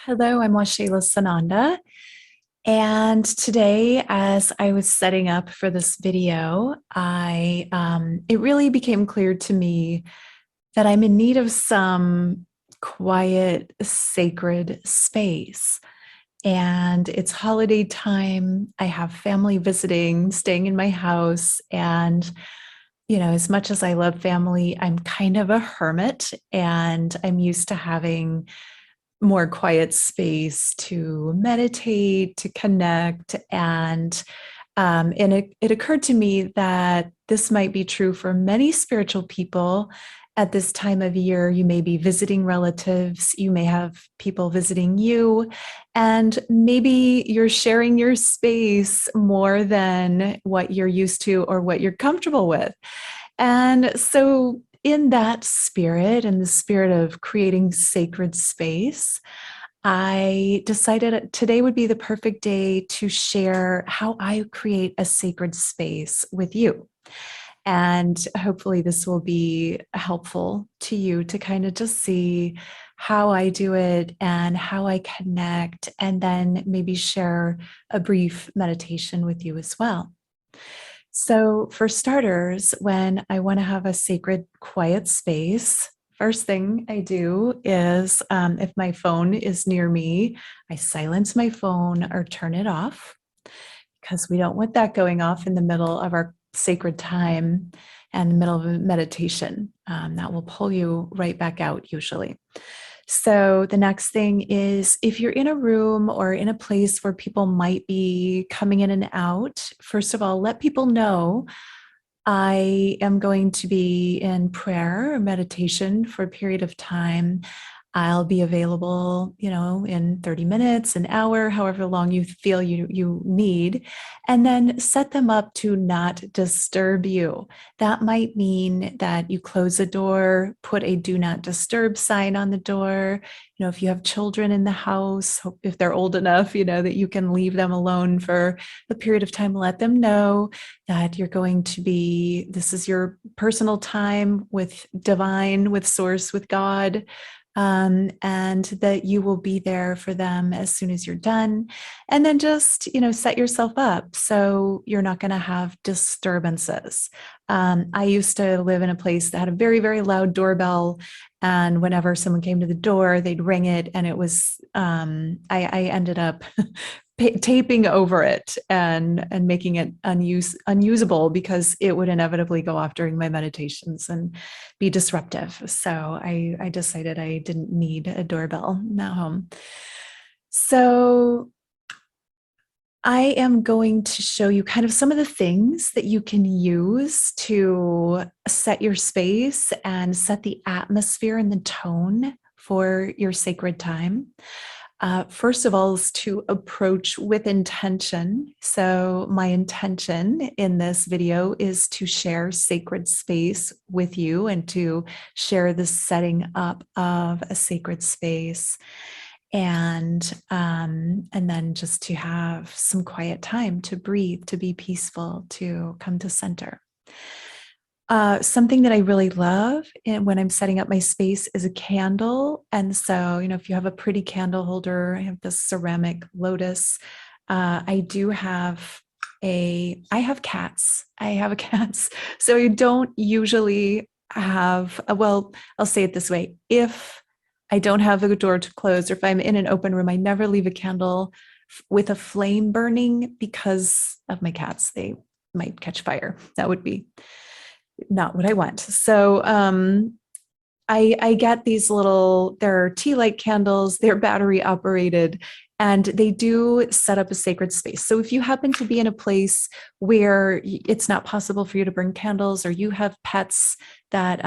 Hello, I'm Waxela Sananda. And today, as I was setting up for this video, it really became clear to me that I'm in need of some quiet, sacred space. And it's holiday time. I have family visiting, staying in my house. And, as much as I love family, I'm kind of a hermit and I'm used to having more quiet space to meditate, to connect. And it occurred to me that this might be true for many spiritual people at this time of year. You may be visiting relatives, you may have people visiting you, and maybe you're sharing your space more than what you're used to or what you're comfortable with. And so, in that spirit, in the spirit of creating sacred space, I decided today would be the perfect day to share how I create a sacred space with you. And hopefully, this will be helpful to you to kind of just see how I do it and how I connect, and then maybe share a brief meditation with you as well. So, for starters, when I want to have a sacred, quiet space, first thing I do is if my phone is near me, I silence my phone or turn it off because we don't want that going off in the middle of our sacred time and the middle of a meditation. That will pull you right back out usually. So the next thing is if you're in a room or in a place where people might be coming in and out, first of all, let people know I am going to be in prayer or meditation for a period of time. I'll be available, in 30 minutes, an hour, however long you feel you need, and then set them up to not disturb you. That might mean that you close the door, put a do not disturb sign on the door. If you have children in the house, if they're old enough, that you can leave them alone for a period of time, let them know that you're going to be, this is your personal time with divine, with source, with God, and that you will be there for them as soon as you're done. And then just, set yourself up so you're not going to have disturbances. I used to live in a place that had a very, very loud doorbell. And whenever someone came to the door, they'd ring it. And it was, I ended up taping over it and making it unusable because it would inevitably go off during my meditations and be disruptive. So I decided I didn't need a doorbell in that home. So I am going to show you kind of some of the things that you can use to set your space and set the atmosphere and the tone for your sacred time. First of all, is to approach with intention. So, my intention in this video is to share sacred space with you and to share the setting up of a sacred space, and then just to have some quiet time to breathe, to be peaceful, to come to center. Something that I really love when I'm setting up my space is a candle. And so, if you have a pretty candle holder, I have this ceramic lotus. I have cats. I have cats. So I don't usually have, well, I'll say it this way. If I don't have a door to close, or if I'm in an open room, I never leave a candle with a flame burning because of my cats. They might catch fire. That would be not what I want. So I get these they're tea light candles, they're battery operated, and they do set up a sacred space. So if you happen to be in a place where it's not possible for you to bring candles, or you have pets that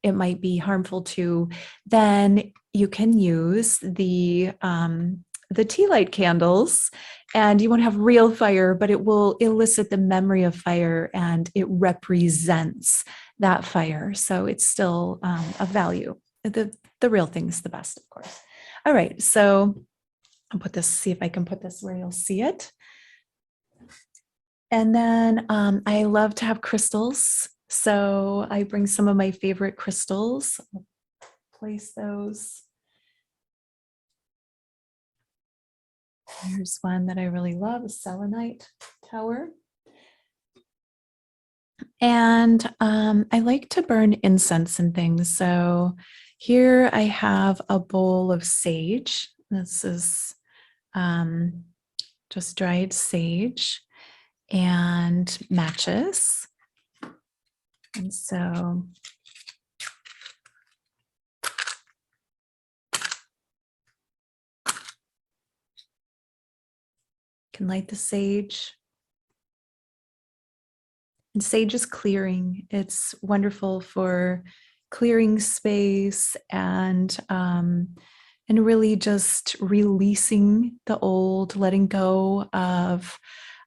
it might be harmful to, then you can use the tea light candles, and you won't have real fire, but it will elicit the memory of fire, and it represents that fire. So it's still of value. The real thing's the best, of course. All right, so I'll see if I can put this where you'll see it. And then I love to have crystals. So I bring some of my favorite crystals. I'll place those Here's one that I really love, a selenite tower. And I like to burn incense and things. So here I have a bowl of sage. This is um, just dried sage and matches. And so you can light the sage. And sage is clearing. It's wonderful for clearing space and really just releasing the old, letting go of,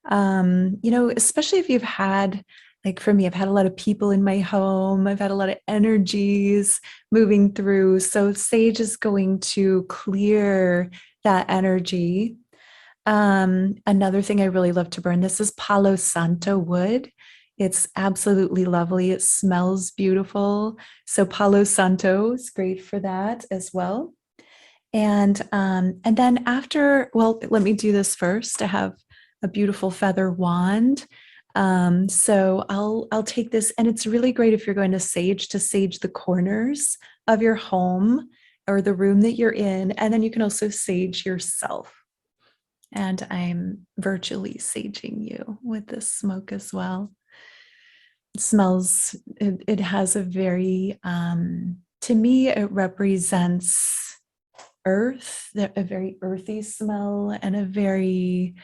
especially if you've had, like for me, I've had a lot of people in my home. I've had a lot of energies moving through. So sage is going to clear that energy. Another thing I really love to burn, this is Palo Santo wood. It's absolutely lovely. It smells beautiful. So Palo Santo is great for that as well. And then after, well, let me do this first. I have a beautiful feather wand. So I'll take this, and it's really great if you're going to sage the corners of your home or the room that you're in, and then you can also sage yourself. And I'm virtually saging you with this smoke as well. It smells, it has a very, to me, it represents earth, a very earthy smell and a very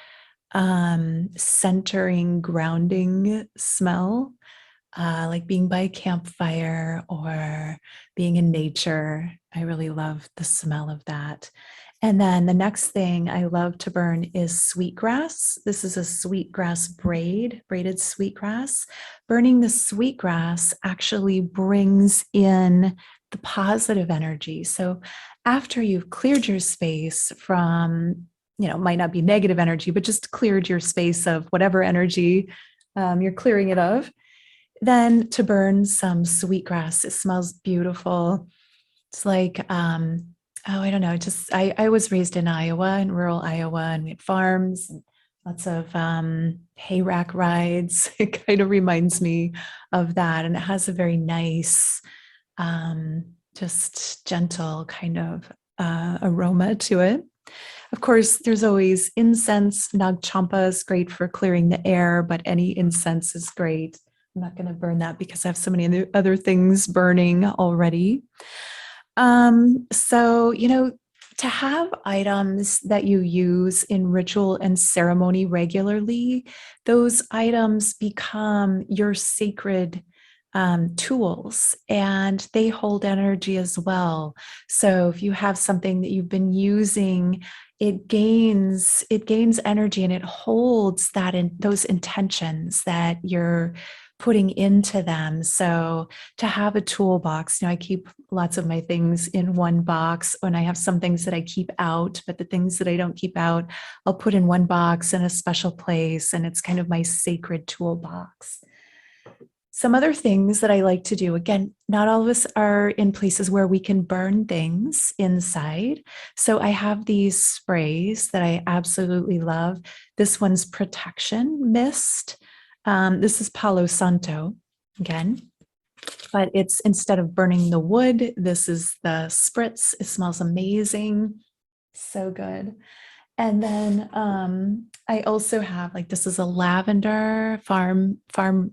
centering, grounding smell. Like being by a campfire or being in nature. I really love the smell of that. And then the next thing I love to burn is sweetgrass. This is a sweetgrass braided sweetgrass. Burning the sweetgrass actually brings in the positive energy. So after you've cleared your space from, might not be negative energy, but just cleared your space of whatever energy you're clearing it of, then to burn some sweetgrass. It smells beautiful. It's like, I don't know, just I was raised in Iowa, in rural Iowa, and we had farms and lots of hay rack rides. It kind of reminds me of that. And it has a very nice, just gentle kind of aroma to it. Of course, there's always incense. Nag champa is great for clearing the air, but any incense is great. I'm not going to burn that because I have so many other things burning already. So, to have items that you use in ritual and ceremony regularly, those items become your sacred tools, and they hold energy as well. So if you have something that you've been using, it gains energy, and it holds that in those intentions that you're putting into them. So to have a toolbox, I keep lots of my things in one box, and I have some things that I keep out, but the things that I don't keep out, I'll put in one box in a special place, and it's kind of my sacred toolbox. Some other things that I like to do, again, not all of us are in places where we can burn things inside. So I have these sprays that I absolutely love. This one's Protection Mist. This is Palo Santo again, but it's instead of burning the wood, this is the spritz. It smells amazing. So good. And then I also have, like, this is a lavender farm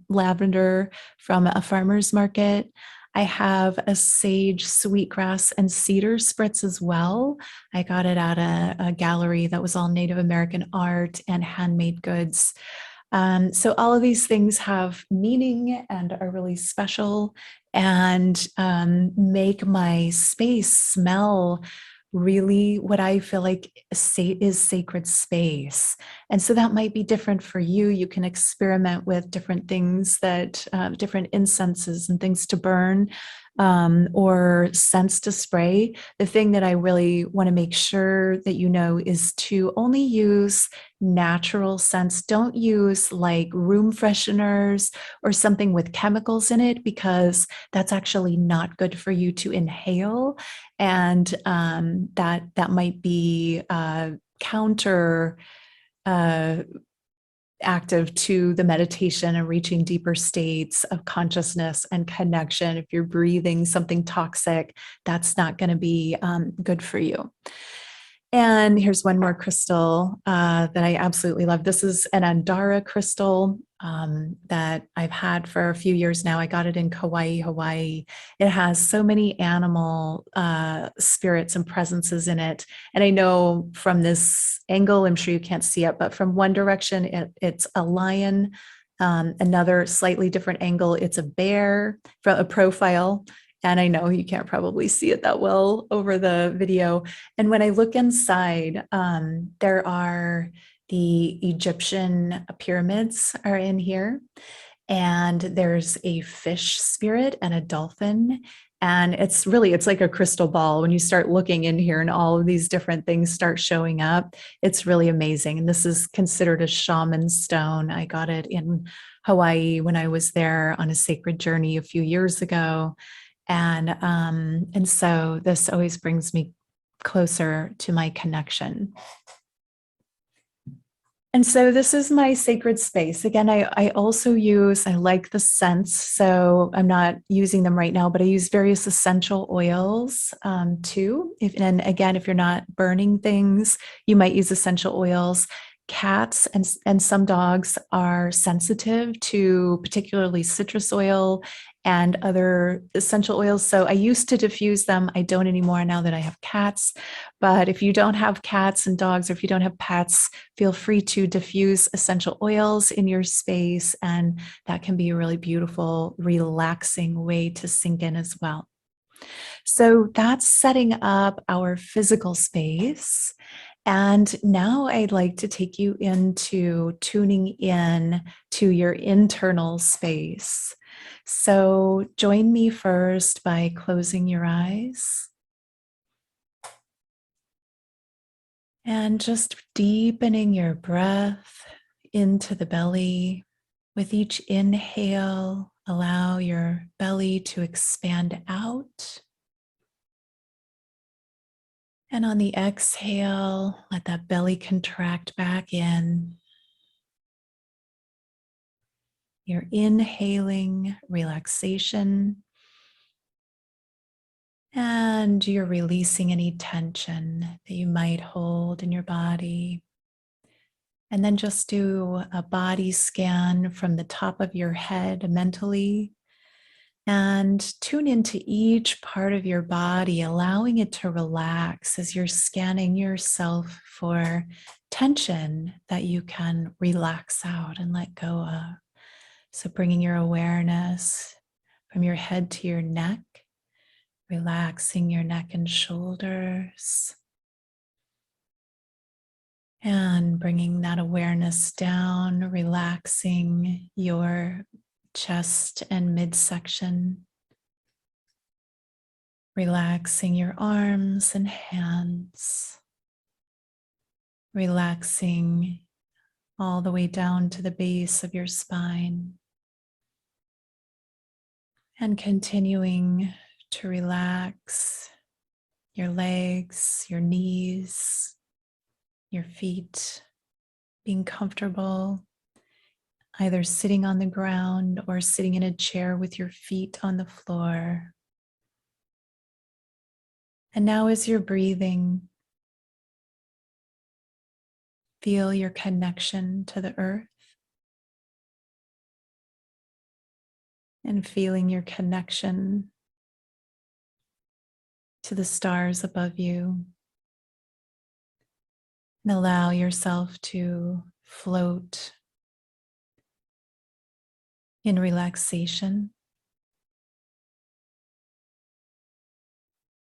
lavender from a farmer's market. I have a sage, sweetgrass, and cedar spritz as well. I got it at a gallery that was all Native American art and handmade goods. So all of these things have meaning and are really special, and make my space smell really what I feel like is sacred space. And so that might be different for you. You can experiment with different things different incenses and things to burn, or scents to spray. The thing that I really want to make sure that you know is to only use natural scents. Don't use like room fresheners or something with chemicals in it, because that's actually not good for you to inhale. And that might be counter active to the meditation and reaching deeper states of consciousness and connection. If you're breathing something toxic, that's not going to be good for you. And here's one more crystal that I absolutely love. This is an Andara crystal that I've had for a few years now. I got it in Kauai, Hawaii. It has so many animal spirits and presences in it. And I know from this angle, I'm sure you can't see it, but from one direction, it's a lion. Another slightly different angle, it's a bear from a profile. And I know you can't probably see it that well over the video. And when I look inside, there are the Egyptian pyramids are in here. And there's a fish spirit and a dolphin. And it's like a crystal ball. When you start looking in here and all of these different things start showing up, it's really amazing. And this is considered a shaman stone. I got it in Hawaii when I was there on a sacred journey a few years ago. And so this always brings me closer to my connection. And so this is my sacred space. Again, I also I like the scents. So I'm not using them right now, but I use various essential oils too. And again, if you're not burning things, you might use essential oils. Cats and some dogs are sensitive to particularly citrus oil and other essential oils. So I used to diffuse them. I don't anymore now that I have cats. But if you don't have cats and dogs, or if you don't have pets, feel free to diffuse essential oils in your space. And that can be a really beautiful, relaxing way to sink in as well. So that's setting up our physical space. And now I'd like to take you into tuning in to your internal space. So join me first by closing your eyes and just deepening your breath into the belly. With each inhale, allow your belly to expand out. And on the exhale, let that belly contract back in. You're inhaling relaxation, and you're releasing any tension that you might hold in your body. And then just do a body scan from the top of your head mentally, and tune into each part of your body, allowing it to relax as you're scanning yourself for tension that you can relax out and let go of. So bringing your awareness from your head to your neck, relaxing your neck and shoulders, and bringing that awareness down, relaxing your chest and midsection, relaxing your arms and hands, relaxing all the way down to the base of your spine, and continuing to relax your legs, your knees, your feet, being comfortable either sitting on the ground or sitting in a chair with your feet on the floor. And now as you're breathing, feel your connection to the earth and feeling your connection to the stars above you. And allow yourself to float in relaxation.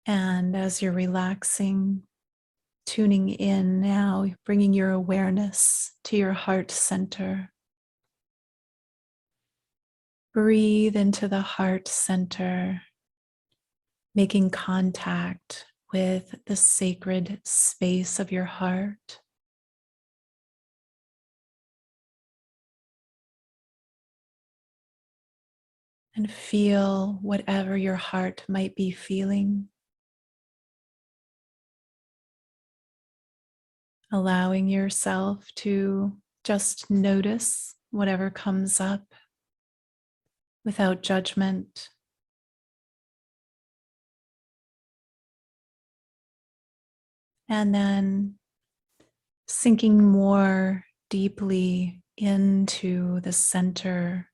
And as you're relaxing, tuning in now, bringing your awareness to your heart center. Breathe into the heart center, making contact with the sacred space of your heart. And feel whatever your heart might be feeling. allowing yourself to just notice whatever comes up without judgment. And then sinking more deeply into the center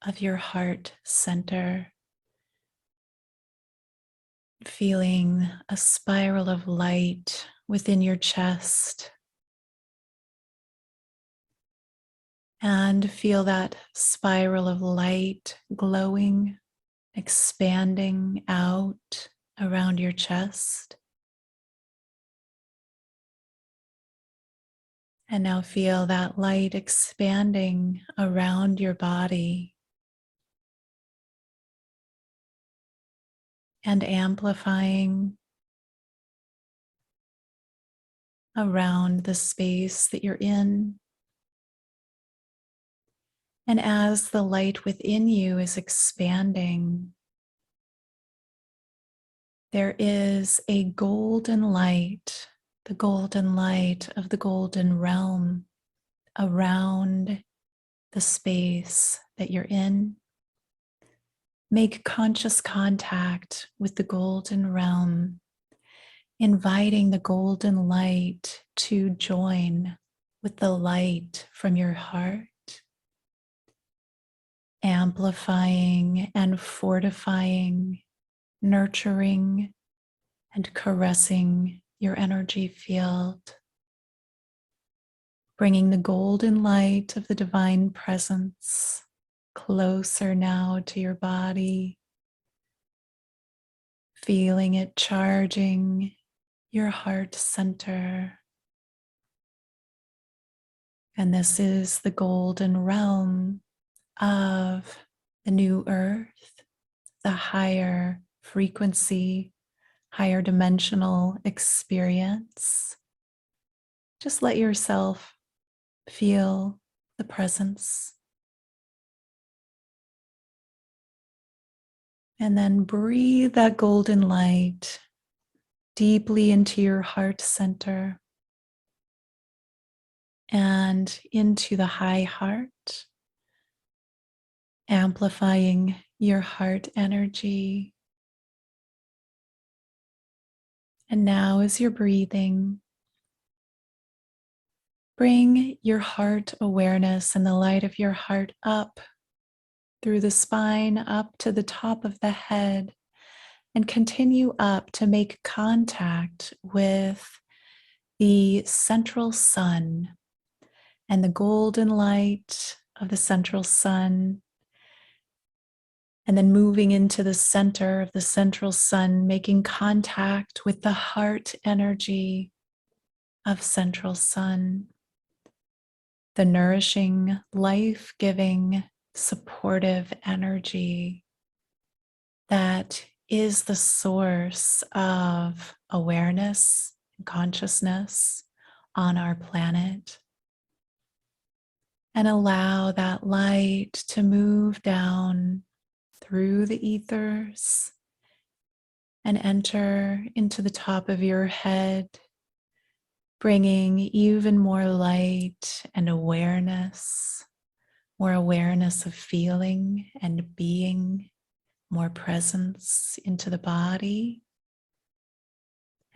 of your heart center, feeling a spiral of light within your chest. And feel that spiral of light glowing, expanding out around your chest. And now feel that light expanding around your body and amplifying around the space that you're in. And as the light within you is expanding, there is a golden light, the golden light of the golden realm around the space that you're in. Make conscious contact with the golden realm, inviting the golden light to join with the light from your heart, amplifying and fortifying, nurturing and caressing your energy field, bringing the golden light of the divine presence closer now to your body, feeling it charging your heart center. And this is the golden realm of the new earth, the higher frequency, higher dimensional experience. Just let yourself feel the presence. And then breathe that golden light deeply into your heart center and into the high heart, amplifying your heart energy. And now, as you're breathing, bring your heart awareness and the light of your heart up through the spine, up to the top of the head, and continue up to make contact with the central sun and the golden light of the central sun. And then moving into the center of the central sun, making contact with the heart energy of central sun, the nourishing, life-giving, supportive energy that is the source of awareness and consciousness on our planet. And allow that light to move down through the ethers and enter into the top of your head, bringing even more light and awareness, more awareness of feeling and being, more presence into the body.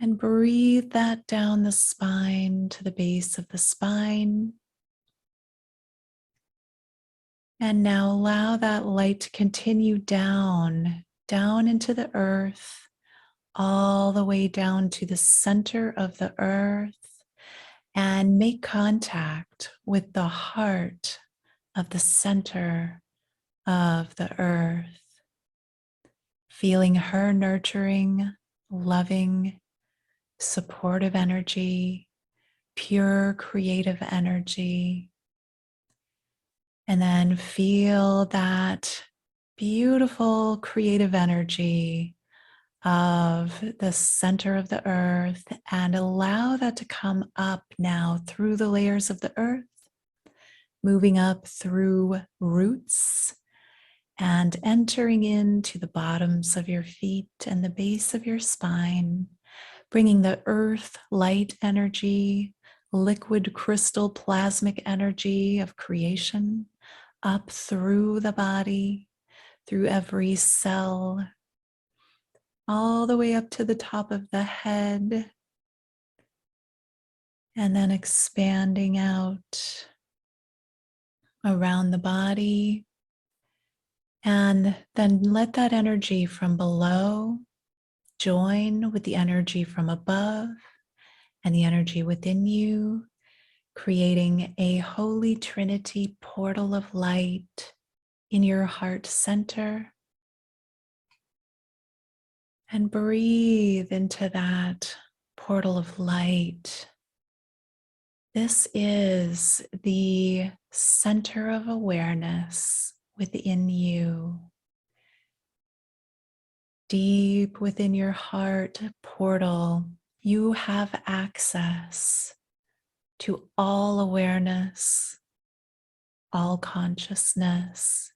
And breathe that down the spine to the base of the spine. And now allow that light to continue down into the earth, all the way down to the center of the earth, and make contact with the heart of the center of the earth, feeling her nurturing, loving, supportive energy, pure creative energy. And then feel that beautiful creative energy of the center of the earth and allow that to come up now through the layers of the earth, moving up through roots and entering into the bottoms of your feet and the base of your spine, bringing the earth light energy liquid crystal plasmic energy of creation up through the body, through every cell, all the way up to the top of the head, and then expanding out around the body. And then let that energy from below join with the energy from above and the energy within you, creating a holy trinity portal of light in your heart center. And breathe into that portal of light. This is the center of awareness within you. Deep within your heart portal, you have access to all awareness, all consciousness.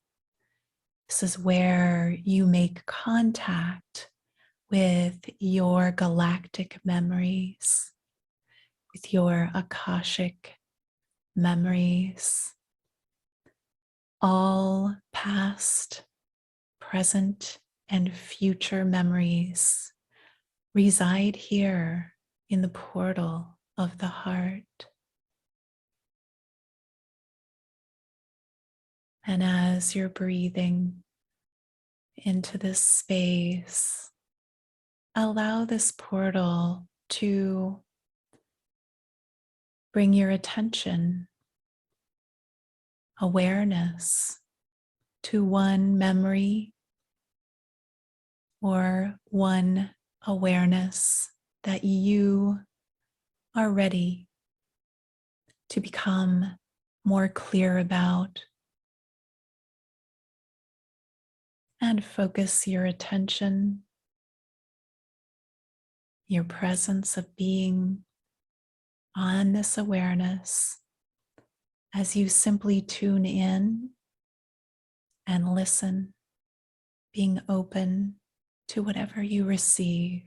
This is where you make contact with your galactic memories, with your Akashic memories, all past, present, and future memories reside here in the portal of the heart. And as you're breathing into this space, allow this portal to bring your attention, awareness to one memory or one awareness that you are ready to become more clear about, and focus your attention, your presence of being on this awareness as you simply tune in and listen, being open to whatever you receive.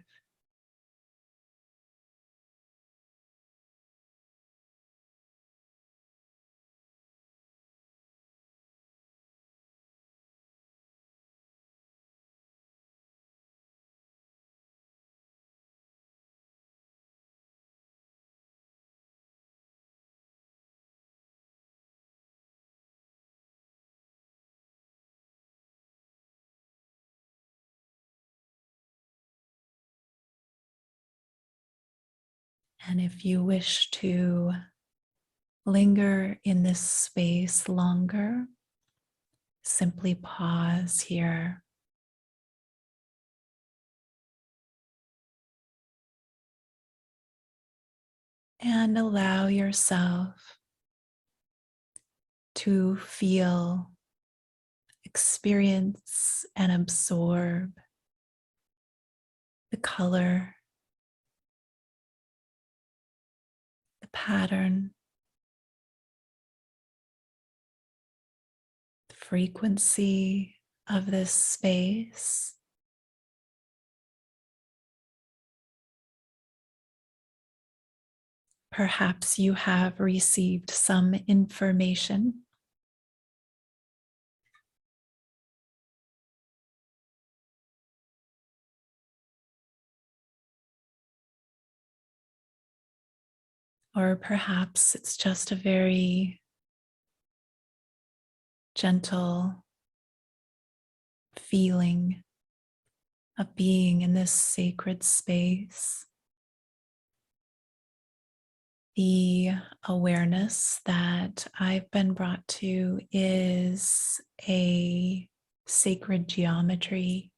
And if you wish to linger in this space longer, simply pause here and allow yourself to feel, experience, and absorb the color, the pattern, the frequency of this space. Perhaps you have received some information, or perhaps it's just a very gentle feeling of being in this sacred space. The awareness that I've been brought to is a sacred geometry,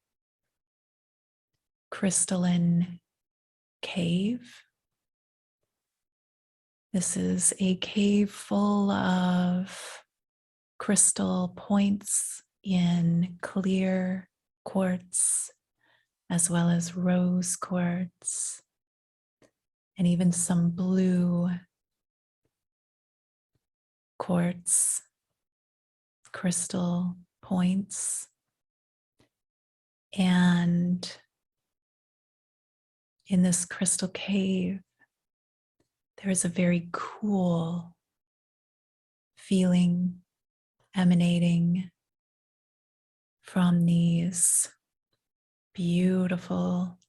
crystalline cave. This is a cave full of crystal points in clear quartz, as well as rose quartz, and even some blue quartz crystal points. And in this crystal cave, there is a very cool feeling emanating from these beautiful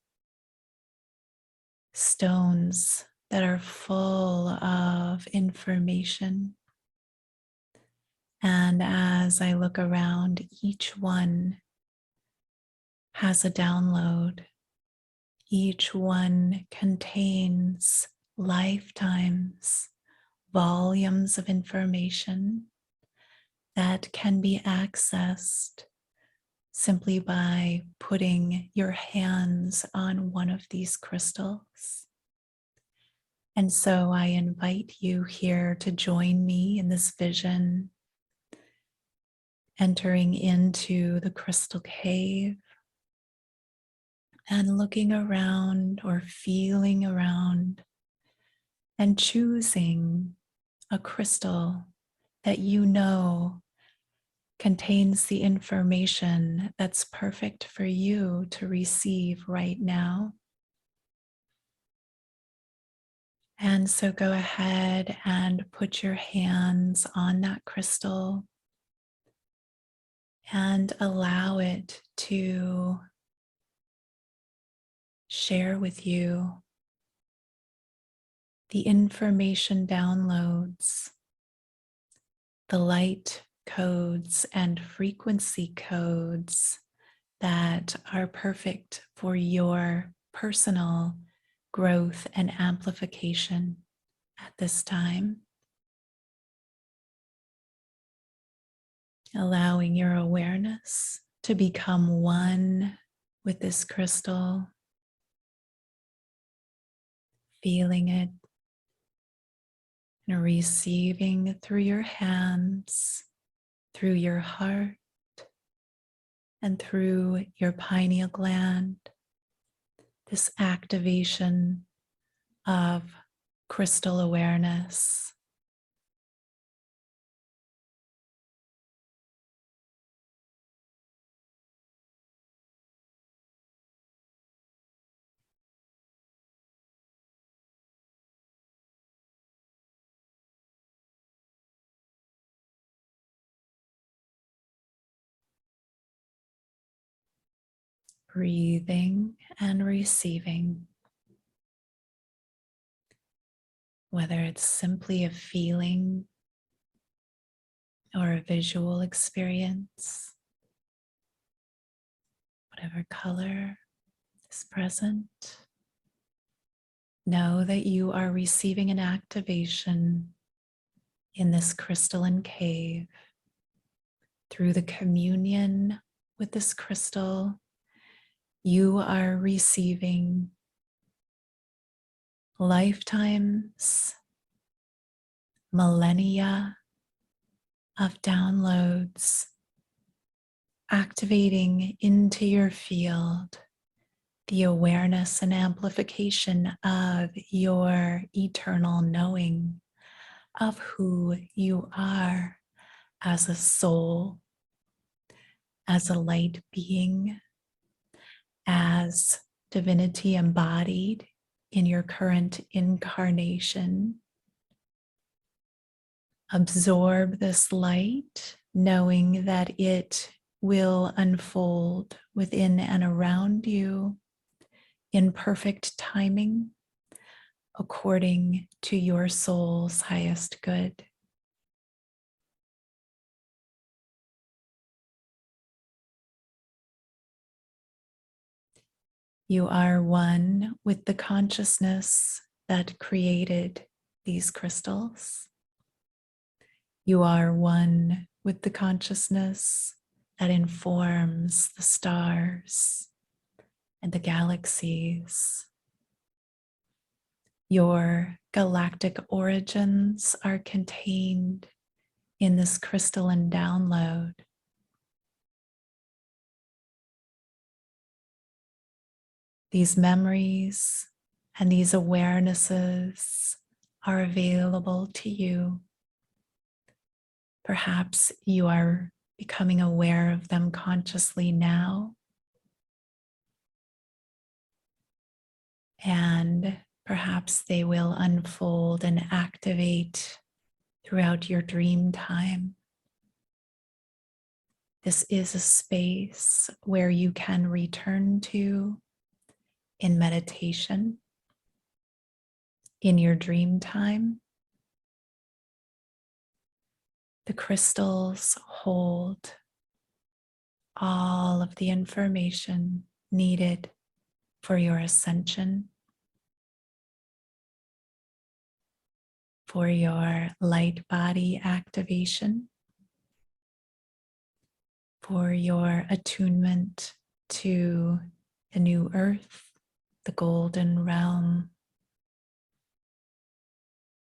stones that are full of information. And as I look around, each one has a download. Each one contains lifetimes, volumes of information that can be accessed simply by putting your hands on one of these crystals. And so I invite you here to join me in this vision, entering into the crystal cave and looking around or feeling around and choosing a crystal that you know contains the information that's perfect for you to receive right now. And so go ahead and put your hands on that crystal and allow it to share with you the information downloads, the light codes and frequency codes that are perfect for your personal growth and amplification at this time. Allowing your awareness to become one with this crystal, feeling it and receiving through your hands, through your heart, and through your pineal gland, this activation of crystal awareness. Breathing and receiving, whether it's simply a feeling or a visual experience, whatever color is present. Know that you are receiving an activation in this crystalline cave through the communion with this crystal. You are receiving lifetimes, millennia of downloads activating into your field the awareness and amplification of your eternal knowing of who you are as a soul, as a light being, as divinity embodied in your current incarnation. Absorb this light, knowing that it will unfold within and around you in perfect timing, according to your soul's highest good. You are one with the consciousness that created these crystals. You are one with the consciousness that informs the stars and the galaxies. Your galactic origins are contained in this crystalline download. These memories and these awarenesses are available to you. Perhaps you are becoming aware of them consciously now. And Perhaps they will unfold and activate throughout your dream time. This is a space where you can return to in meditation, in your dream time. The crystals hold all of the information needed for your ascension, for your light body activation, for your attunement to the new earth, the golden realm.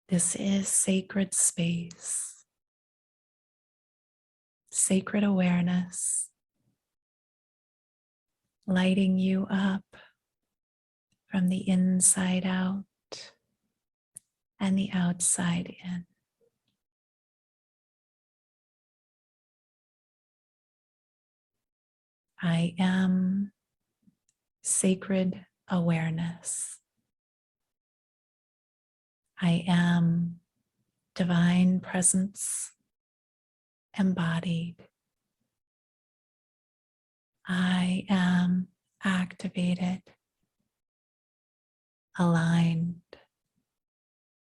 This is sacred space, sacred awareness, lighting you up from the inside out and the outside in. I am sacred awareness. I am divine presence embodied. I am activated, aligned,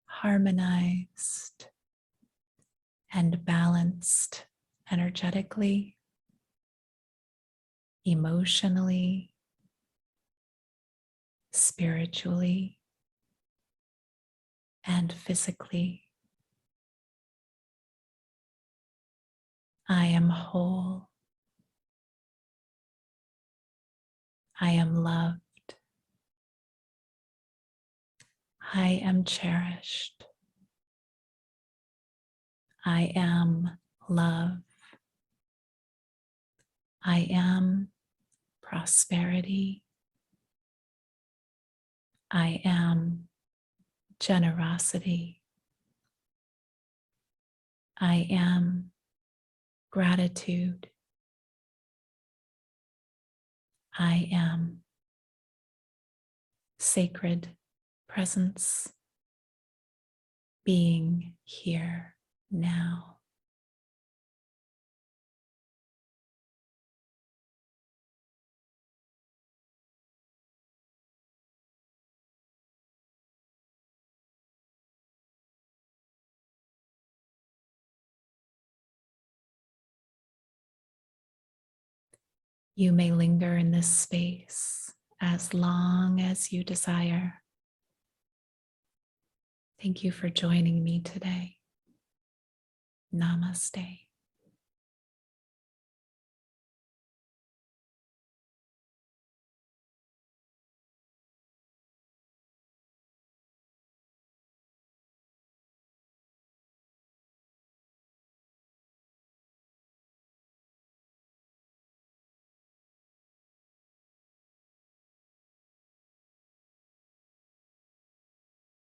harmonized, and balanced energetically, emotionally, spiritually, and physically. I am whole. I am loved. I am cherished. I am love. I am prosperity. I am generosity. I am gratitude. I am sacred presence, being here now. You may linger in this space as long as you desire. Thank you for joining me today. Namaste.